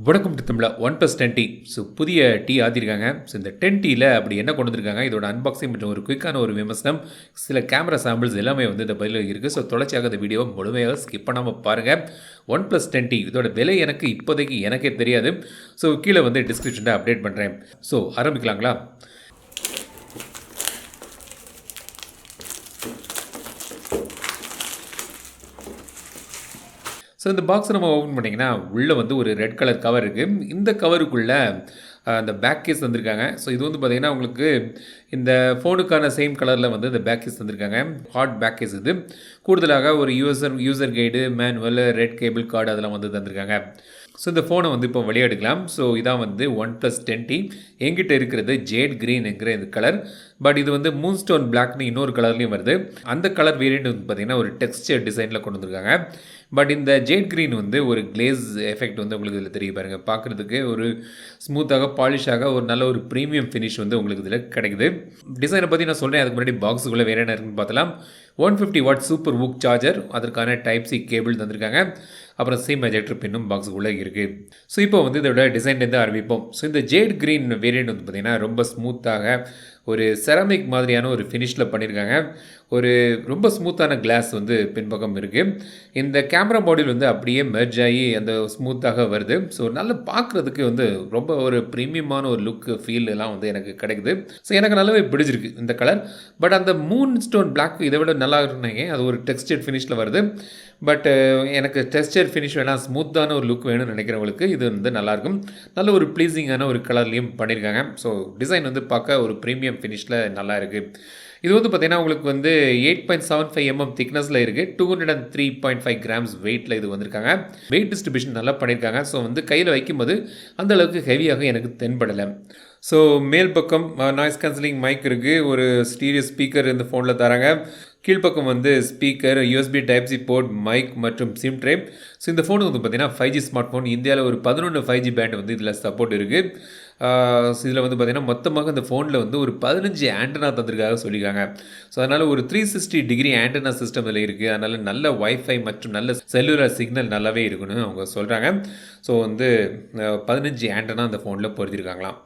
வணக்கம் to Tamizha OnePlus 10T. So புதிய tea ஆத்திருக்காங்க. So இந்த 10Tயில் அப்படி என்ன கொண்டு வந்திருக்காங்க, இதோட அன்பாக்சிங் மற்றும் ஒரு குயிக்கான ஒரு விமர்சனம், சில கேமரா சாம்பிள்ஸ் எல்லாமே வந்து இந்த பதிலில் இருக்குது. ஸோ தொடர்ச்சியாக இந்த வீடியோவை முழுமையாக ஸ்கிப் பண்ணாமல் பாருங்கள். OnePlus 10T இதோட விலை இப்போதைக்கு எனக்கே தெரியாது. ஸோ கீழே வந்து டிஸ்கிரிப்ஷனில் அப்டேட் பண்ணுறேன். ஸோ ஆரம்பிக்கலாங்களா? ஸோ இந்த பாக்ஸை நம்ம ஓப்பன் பண்ணிங்கன்னா உள்ளே வந்து ஒரு ரெட் கலர் கவர் இருக்குது. இந்த கவருக்குள்ளே அந்த பேக் கேஸ் வந்திருக்காங்க. ஸோ இது வந்து பார்த்திங்கன்னா உங்களுக்கு இந்த ஃபோனுக்கான சேம் கலரில் வந்து இந்த பேக் கேஸ் வந்திருக்காங்க. ஹாட் பேக் கேஸ் இது. கூடுதலாக ஒரு user guide, manual, red cable card அதெல்லாம் வந்து தந்திருக்காங்க. ஸோ இந்த ஃபோனை வந்து இப்போ வெளியெடுக்கலாம். ஸோ இதான் வந்து OnePlus 10T. எங்கிட்ட இருக்கிறது ஜேட் க்ரீன் என்கிற இந்த கலர். பட் இது வந்து மூன்ஸ்டோன் பிளாக்னு இன்னொரு கலர்லேயும் வருது. அந்த கலர் வேரியண்ட் வந்து பார்த்திங்கன்னா ஒரு டெக்ஸ்சர் டிசைனில் கொண்டு வந்திருக்காங்க. பட் இந்த ஜேட் க்ரீன் வந்து ஒரு கிளேஸ் எஃபெக்ட் வந்து உங்களுக்கு இதில் தெரிய பாருங்கள். பார்க்குறதுக்கு ஒரு ஸ்மூத்தாக பாலிஷாக ஒரு நல்ல ஒரு ப்ரீமியம் ஃபினிஷ் வந்து உங்களுக்கு இதில் கிடைக்குது. டிசைனை பற்றி நான் சொல்கிறேன். அதுக்கு முன்னாடி பாக்ஸுக்குள்ளே வேறு என்ன இருக்குன்னு பார்த்தலாம். 150 வாட் SuperVOOC சார்ஜர், அதற்கான டைப் சி கேபிள் தந்திருக்காங்க. அப்புறம் சேம் எஜெக்டர் பின்னும் பாக்ஸுக்குள்ளே இருக்குது. ஸோ இப்போ வந்து இதோட டிசைன்லேருந்து ஆரம்பிப்போம். ஸோ இந்த ஜேட் க்ரீன் வேரியண்ட் வந்து பார்த்திங்கன்னா ரொம்ப ஸ்மூத்தாக ஒரு செராமிக் மாதிரியான ஒரு ஃபினிஷில் பண்ணியிருக்காங்க. ஒரு ரொம்ப ஸ்மூத்தான கிளாஸ் வந்து பின்பக்கம் இருக்குது. இந்த கேமரா மாடியூல் வந்து அப்படியே மெர்ஜ் ஆகி அந்த ஸ்மூத்தாக வருது. ஸோ நல்லா பார்க்குறதுக்கு வந்து ரொம்ப ஒரு ப்ரீமியமான ஒரு லுக் ஃபீல் எல்லாம் வந்து எனக்கு கிடைக்குது. ஸோ எனக்கு நல்லாவே பிடிச்சிருக்கு இந்த கலர். பட் அந்த மூன் ஸ்டோன் பிளாக் இதை விட நல்லா இருக்குனாங்க. அது ஒரு டெக்ஸ்டர் ஃபினிஷில் வருது. பட் எனக்கு டெக்ஸ்டர் ஃபினிஷ் வேணாம், ஸ்மூத்தான ஒரு லுக் வேணும்னு நினைக்கிறவங்களுக்கு இது வந்து நல்லாயிருக்கும். நல்ல ஒரு ப்ளீஸிங்கான ஒரு கலர்லேயும் பண்ணியிருக்காங்க. ஸோ டிசைன் வந்து பார்க்க ஒரு ப்ரீமியம் ஃபினிஷில் நல்லா இருக்குது. இது வந்து பார்த்திங்கன்னா உங்களுக்கு வந்து 8.75 mm திக்னஸில் இருக்குது. 203.5 grams வெயிட்டில் இது வந்திருக்காங்க. வெயிட் டிஸ்ட்ரிபியூஷன் நல்லா பண்ணியிருக்காங்க. ஸோ வந்து கையில் வைக்கும்போது அந்தளவுக்கு ஹெவியாக எனக்கு தென்படலை. ஸோ மேல் பக்கம் நாய்ஸ் கேன்சலிங் மைக் இருக்குது. ஒரு ஸ்டீரியோ ஸ்பீக்கர் இந்த ஃபோனில் தராங்க. கீழ்ப்பக்கம் வந்து speaker, USB type C port, mic மற்றும் சிம் ட்ரே. ஸோ இந்த ஃபோனுக்கு வந்து பார்த்திங்கன்னா 5G ஸ்மார்ட் ஃபோன். இந்தியாவில் ஒரு 11 5G பேண்ட் வந்து இதில் சப்போர்ட் இருக்குது. இதில் வந்து பார்த்திங்கன்னா மொத்தமாக இந்த ஃபோனில் வந்து ஒரு 15 ஆண்டனா தந்திருக்காக சொல்லியிருக்காங்க. ஸோ அதனால் ஒரு 360 டிகிரி ஆண்டனா சிஸ்டம் இதில் இருக்குது. அதனால் நல்ல வைஃபை மற்றும் நல்ல செல்லுலர் சிக்னல் நல்லாவே இருக்குன்னு அவங்க சொல்கிறாங்க. ஸோ வந்து 15 ஆண்டனா அந்த ஃபோனில் பொருத்திருக்காங்களாம்.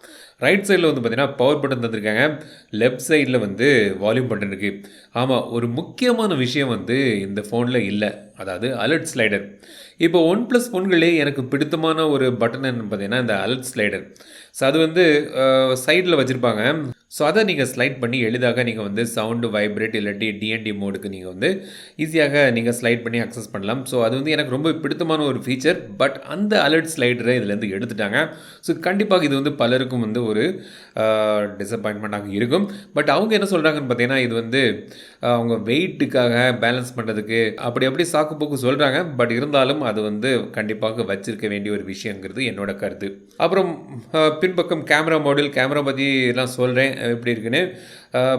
ரைட் சைடில் வந்து பார்த்திங்கன்னா பவர் பட்டன் தந்திருக்காங்க. லெஃப்ட் சைடில் வந்து வால்யூம் பட்டன் இருக்குது. ஆமாம், ஒரு முக்கியமான விஷயம் வந்து இந்த ஃபோனில் இல்லை, அதாவது அலர்ட் ஸ்லைடர். இப்போ OnePlus ஃபோன்களே எனக்கு பிடித்தமான ஒரு பட்டன் என்ன பார்த்தீங்கன்னா இந்த அலர்ட் ஸ்லைடர். ஸோ அது வந்து சைடில் வச்சுருப்பாங்க. ஸோ அதை நீங்கள் ஸ்லைட் பண்ணி எளிதாக நீங்கள் வந்து சவுண்டு வைப்ரேட் இல்லாட்டி டிஎன்டி மோடுக்கு நீங்கள் வந்து ஈஸியாக நீங்கள் ஸ்லைட் பண்ணி அக்சஸ் பண்ணலாம். ஸோ அது வந்து எனக்கு ரொம்ப பிடித்தமான ஒரு ஃபீச்சர். பட் அந்த அலர்ட் ஸ்லைடரை இதுலேருந்து எடுத்துட்டாங்க. ஸோ கண்டிப்பாக இது வந்து பலருக்கும் வந்து ஒரு டிசப்பாயின்மெண்ட்டாக இருக்கும். பட் அவங்க என்ன சொல்கிறாங்கன்னு பார்த்தீங்கன்னா இது வந்து அவங்க வெயிட்டுக்காக பேலன்ஸ் பண்ணுறதுக்கு அப்படி சாக்கு போக்கு சொல்கிறாங்க. பட் இருந்தாலும் அது வந்து கண்டிப்பாக வச்சிருக்க வேண்டிய ஒரு விஷயங்கிறது என்னோட கருத்து. அப்புறம் பின்பக்கம் கேமரா மாடியூல், கேமரா பற்றி எல்லாம் சொல்கிறேன் எப்படி இருக்குன்னு.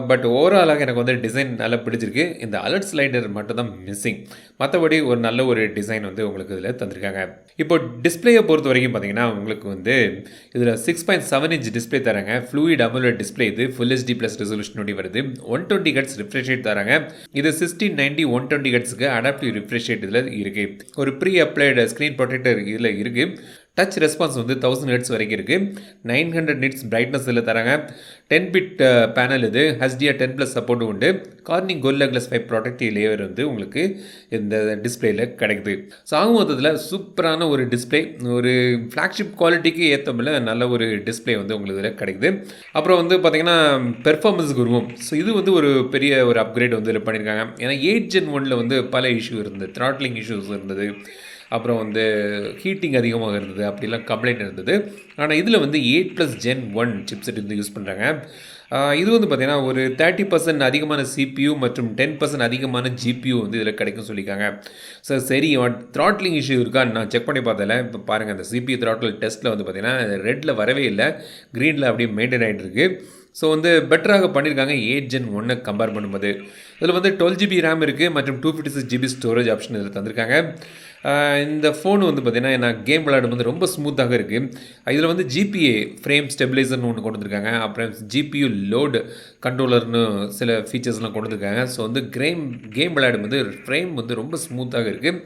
பட் ஓவராலாக எனக்கு வந்து டிசைன் நல்லா பிடிச்சிருக்கு. இந்த அலர்ட் ஸ்லைடர் மட்டும் தான் மிஸ்ஸிங். மற்றபடி ஒரு நல்ல ஒரு டிசைன் வந்து உங்களுக்கு இதில் தந்திருக்காங்க. இப்போ டிஸ்பிளேயை பொறுத்த வரைக்கும் பார்த்தீங்கன்னா உங்களுக்கு வந்து இதில் 6.7 inch டிஸ்பிளே தராங்க. Fluid amoled display. இது ஃபுல் HD+ ரெசல்யூஷனோடு வருது. 120 Hz ரிஃப்ரெஷ் ரேட் தராங்க. இது 1690 120 Hzக்கு அடாப்டிவ் ரிஃப்ரெஷ் ரேட் இதில் இருக்குது. ஒரு ப்ரீ அப்ளைடு ஸ்க்ரீன் ப்ரொடெக்டர் இதில் இருக்குது. டச் ரெஸ்பான்ஸ் வந்து 1000 Hz வரைக்கும் இருக்குது. 900 nits பிரைட்னஸ் இதில் தராங்க. 10-bit panel. இது HDR 10+ சப்போர்ட் உண்டு. கார்னிங் கோரில்லா கிளாஸ் 5 ப்ராடக்டிவ் லேயர் வந்து உங்களுக்கு இந்த டிஸ்பிளேயில் கிடைக்குது. ஸோ ஆகும் மொத்தத்தில் சூப்பரான ஒரு டிஸ்பிளே, ஒரு ஃப்ளாக்ஷிப் குவாலிட்டிக்கு ஏற்றமில்ல நல்ல ஒரு டிஸ்பிளே வந்து உங்களுக்கு இதில் கிடைக்குது. அப்புறம் வந்து பார்த்திங்கன்னா பெர்ஃபார்மன்ஸுக்கு வருவோம். ஸோ இது வந்து ஒரு பெரிய ஒரு அப்கிரேட் வந்து இதில் பண்ணியிருக்காங்க. ஏன்னா 8 Gen 1 வந்து பல இஷ்யூ இருந்தது, த்ராட்லிங் இஷ்யூஸ் இருந்தது, அப்புறம் வந்து ஹீட்டிங் அதிகமாக இருந்தது, அப்படிலாம் கம்ப்ளைண்ட் இருந்தது. ஆனால் இதில் வந்து 8+ Gen 1 சிப்செட் வந்து யூஸ் பண்ணுறாங்க. இது வந்து பார்த்திங்கன்னா ஒரு 30% அதிகமான CPU மற்றும் 10% அதிகமான GPU வந்து இதில் கிடைக்கும் சொல்லியிருக்காங்க. ஸோ சரி, த்ராட்லிங் இஷ்யூ இருக்கான்னு நான் செக் பண்ணி பார்த்ததில்ல. இப்போ பாருங்கள், அந்த CPU த்ராட்டில் டெஸ்ட்டில் வந்து பார்த்திங்கன்னா ரெட்டில் வரவே இல்லை, க்ரீனில் அப்படியே மெயின்டைன் ஆகிட்டு இருக்குது. ஸோ வந்து பெட்டராக பண்ணியிருக்காங்க 8 Gen 1 கம்பேர் பண்ணும்போது. இதில் வந்து 12 GB RAM இருக்குது மற்றும் 256 GB ஸ்டோரேஜ் ஆப்ஷன் இதில் தந்திருக்காங்க. இந்த ஃபோன் வந்து பார்த்திங்கன்னா நான் கேம் விளையாடும்போது ரொம்ப ஸ்மூத்தாக இருக்குது. இதில் வந்து ஜிபிஏ ஃப்ரேம் ஸ்டெபிலைசர்னு ஒன்று கொண்டு வந்திருக்காங்க. அப்புறம் ஜிபியு லோடு கண்ட்ரோலர்னு சில ஃபீச்சர்ஸ்லாம் கொண்டு வந்திருக்காங்க. ஸோ வந்து கேம் விளையாடும்போது ஃப்ரேம் வந்து ரொம்ப ஸ்மூத்தாக இருக்குது.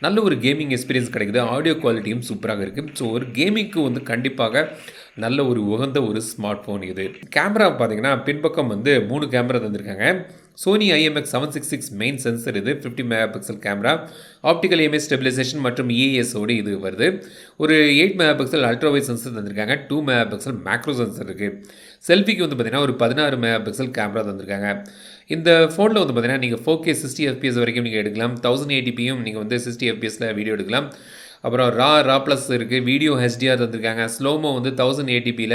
நல்ல ஒரு கேமிங் எக்ஸ்பீரியன்ஸ் கிடைக்குது. ஆடியோ குவாலிட்டியும் சூப்பராக இருக்குது. ஸோ ஒரு கேமிங்க்கு வந்து கண்டிப்பாக நல்ல ஒரு உகந்த ஒரு ஸ்மார்ட் ஃபோன் இது. கேமரா பார்த்திங்கன்னா பின்பக்கம் வந்து 3 கேமரா தந்திருக்காங்க. சோனி IMX 766 மெயின் சென்சர் இது 50 mega pixel camera, optical image stabilisation மற்றும் EASோடு இது வருது. ஒரு 8 mega pixel ultra wide sensor தந்திருக்காங்க. 2 மெகா பிக்சல் மேக்ரோ சென்சர் இருக்குது. செல்ஃபிக்கு வந்து பார்த்திங்கன்னா ஒரு 16 மெகா பிக்சல் கேமரா தந்திருக்காங்க. இந்த ஃபோனில் வந்து பார்த்திங்கன்னா நீங்கள் 4K 60 FPS வரைக்கும் நீங்கள் எடுக்கலாம். 1080pயும் நீங்கள் வந்து 60 FPSல வீடியோ எடுக்கலாம். அப்புறம் ரா ப்ளஸ் இருக்குது. வீடியோ HDR தந்திருக்காங்க. ஸ்லோமோ வந்து 1080pல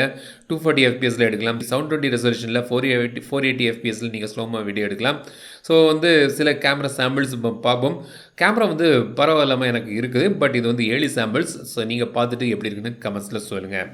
240 FPSல எடுக்கலாம். 720 ரெசல்யூஷனில் 480 FPSல நீங்கள் ஸ்லோமோ வீடியோ எடுக்கலாம். ஸோ வந்து சில கேமரா சாம்பிள்ஸ் பார்ப்போம். கேமரா வந்து பரவாயில்லாமல் எனக்கு இருக்குது. பட் இது வந்து ஏர்லி சாம்பிள்ஸ். ஸோ நீங்கள் பார்த்துட்டு எப்படி இருக்குன்னு கமெண்ட்ஸில் சொல்லுங்கள்.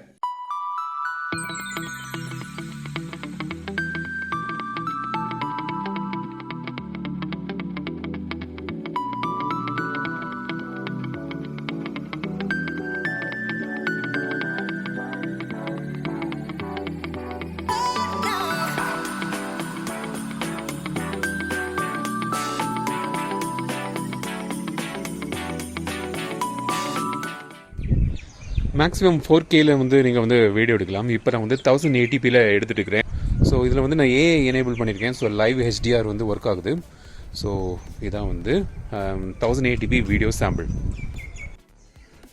மேக்ஸிமம் 4Kல வந்து நீங்கள் வந்து வீடியோ எடுக்கலாம். இப்போ நான் வந்து 1080pல எடுத்துகிட்டு இருக்கிறேன். ஸோ இதில் வந்து நான் AI எனேபிள் பண்ணியிருக்கேன். ஸோ லைவ் HDR வந்து ஒர்க் ஆகுது. ஸோ இதான் வந்து 1080p வீடியோ சாம்பிள்.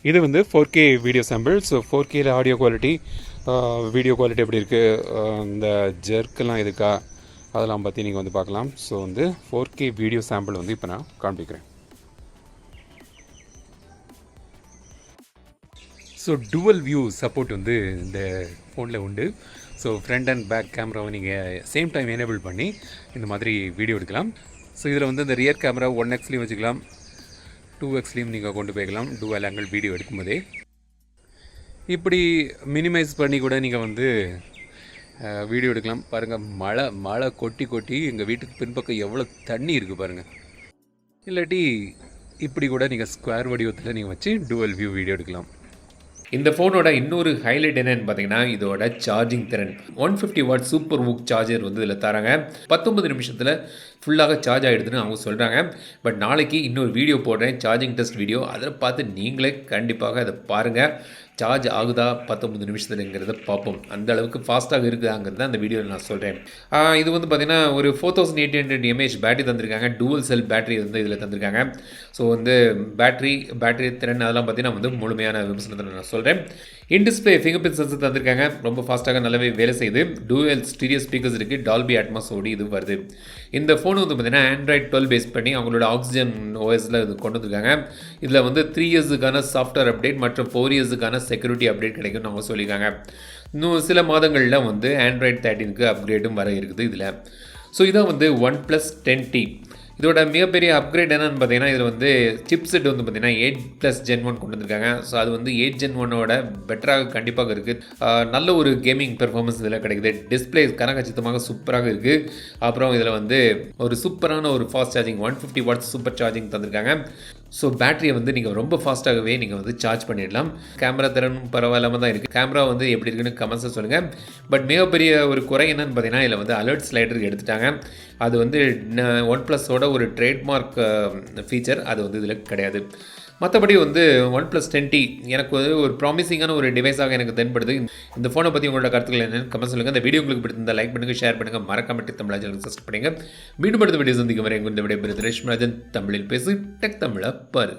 இது வந்து 4K வீடியோ சாம்பிள். ஸோ 4Kல ஆடியோ குவாலிட்டி, வீடியோ குவாலிட்டி எப்படி இருக்குது, இந்த ஜெர்க்கெல்லாம் இருக்கா அதெல்லாம் பற்றி நீங்கள் வந்து பார்க்கலாம். ஸோ வந்து 4K வீடியோ சாம்பிள் வந்து இப்போ நான் காண்பிக்கிறேன். ஸோ டுவல் வியூ சப்போர்ட் வந்து இந்த ஃபோனில் உண்டு. ஸோ ஃப்ரண்ட் அண்ட் பேக் கேமராவை நீங்கள் சேம் டைம் எனேபிள் பண்ணி இந்த மாதிரி வீடியோ எடுக்கலாம். ஸோ இதில் வந்து இந்த ரியர் கேமரா 1xலையும் வச்சுக்கலாம், 2xலையும் நீங்கள் கொண்டு போய்க்கலாம். டுவல் ஆங்கிள் வீடியோ எடுக்கும்போதே இப்படி மினிமைஸ் பண்ணி கூட நீங்கள் வந்து வீடியோ எடுக்கலாம். பாருங்கள், மழை கொட்டி எங்கள் வீட்டுக்கு பின்பக்கம் எவ்வளோ தண்ணி இருக்குது பாருங்கள். இல்லாட்டி இப்படி கூட நீங்கள் ஸ்கொயர் வடிவத்தில் நீங்கள் வச்சு டுவல் வியூ வீடியோ எடுக்கலாம். இந்த ஃபோனோட இன்னொரு ஹைலைட் என்னன்னு பார்த்தீங்கன்னா இதோட சார்ஜிங் திறன். 150 வாட் SuperVOOC சார்ஜர் வந்து இதில் தராங்க. 19 நிமிஷத்தில் ஃபுல்லாக சார்ஜ் ஆகிடுதுன்னு அவங்க சொல்கிறாங்க. பட் நாளைக்கு இன்னொரு வீடியோ போடுறேன், சார்ஜிங் டெஸ்ட் வீடியோ. அதை பார்த்து நீங்களே கண்டிப்பாக அதை பாருங்கள். சார்ஜ் ஆகுதா 19 நிமிஷத்துலங்கிறத பார்ப்போம். அந்த அளவுக்கு ஃபாஸ்ட்டாக இருக்குதாங்கிறத அந்த வீடியோவில் நான் சொல்கிறேன். இது வந்து பார்த்திங்கன்னா ஒரு 4800 mAh பேட்டரி தந்திருக்காங்க. டூவல் செல் பேட்டரி வந்து இதில் தந்திருக்காங்க. ஸோ வந்து பேட்டரி திறன் அதெல்லாம் பார்த்திங்கன்னா வந்து முழுமையான விமர்சனத்தை நான் சொல்கிறேன். இன்டிஸ்பிளே ஃபிங்கர் பிரிண்ட் சென்சர் தந்திருக்காங்க. ரொம்ப ஃபாஸ்ட்டாக நல்லாவே வேலை செய்யுது. டூவல் ஸ்டீரியோ ஸ்பீக்கர்ஸ் இருக்குது. டால்பி அட்மாஸோடு இது வருது. இந்த ஃபோன் வந்து பார்த்திங்கன்னா Android 12 பேஸ் பண்ணி அவங்களோட ஆக்சிஜன் OSல இது கொண்டு வந்திருக்காங்க. இதில் வந்து 3 இயர்ஸுக்கான சாஃப்ட்வேர் அப்டேட் மற்றும் 4 இயர்ஸுக்கான செக்யூரிட்டி அப்டேட் கிடைக்கும்னு அவங்க சொல்லியிருக்காங்க. இன்னும் சில மாதங்களில் வந்து Android 13க்கு அப்கிரேடும் வர இருக்குது இதில். ஸோ இதான் வந்து OnePlus 10T. இதோட மிகப்பெரிய அப்கிரேட் என்னென்னு பார்த்தீங்கன்னா இதில் வந்து சிப் செட் வந்து பார்த்திங்கன்னா 8+ Gen 1 கொண்டு வந்திருக்காங்க. ஸோ அது வந்து 8 Gen 1ஓட பெட்டராக கண்டிப்பாக இருக்குது. நல்ல ஒரு கேமிங் பெர்ஃபார்மன்ஸ் இதில் கிடைக்குது. டிஸ்பிளே கனகச்சித்தமாக சூப்பராக இருக்குது. அப்புறம் இதில் வந்து ஒரு சூப்பரான ஒரு fast charging 150 watts super charging தந்திருக்காங்க. ஸோ பேட்டரியை வந்து நீங்கள் ரொம்ப ஃபாஸ்ட்டாகவே நீங்கள் வந்து சார்ஜ் பண்ணிடலாம். கேமரா திறன் பரவாயில்லாமல் தான் இருக்குது. கேமரா வந்து எப்படி இருக்குன்னு கமெண்ட்ஸை சொல்லுங்கள். பட் மிகப்பெரிய ஒரு குறை என்னன்னு பார்த்தீங்கன்னா இதில் வந்து அலர்ட் ஸ்லைடர் எடுத்துட்டாங்க. அது வந்து OnePlusஓட ஒரு ட்ரேட்மார்க் ஃபீச்சர், அது வந்து இதில் கிடையாது. மற்றபடி வந்து OnePlus 10T எனக்கு வந்து ஒரு ப்ராமிசிங்கான ஒரு டிவைஸாக எனக்கு தென்படுது. இந்த ஃபோனை பற்றி உங்களோட கருத்துக்கள் என்னென்னு கமெண்ட் சொல்லுங்கள். இந்த வீடியோ உங்களுக்கு பிடிச்சிருந்தால் லைக் பண்ணுங்கள், ஷேர் பண்ணுங்கள், மறக்காம டெக் தமிழ் சேனலுக்கு சப்ஸ்கிரைப் பண்ணுங்கள். மீண்டும் அடுத்த வீடியோ சந்திக்கும் வரை உங்கள் விடைபெறுவது ரேஷ்மராஜன். தமிழில் பேசு, டெக் தமிழா பாரு.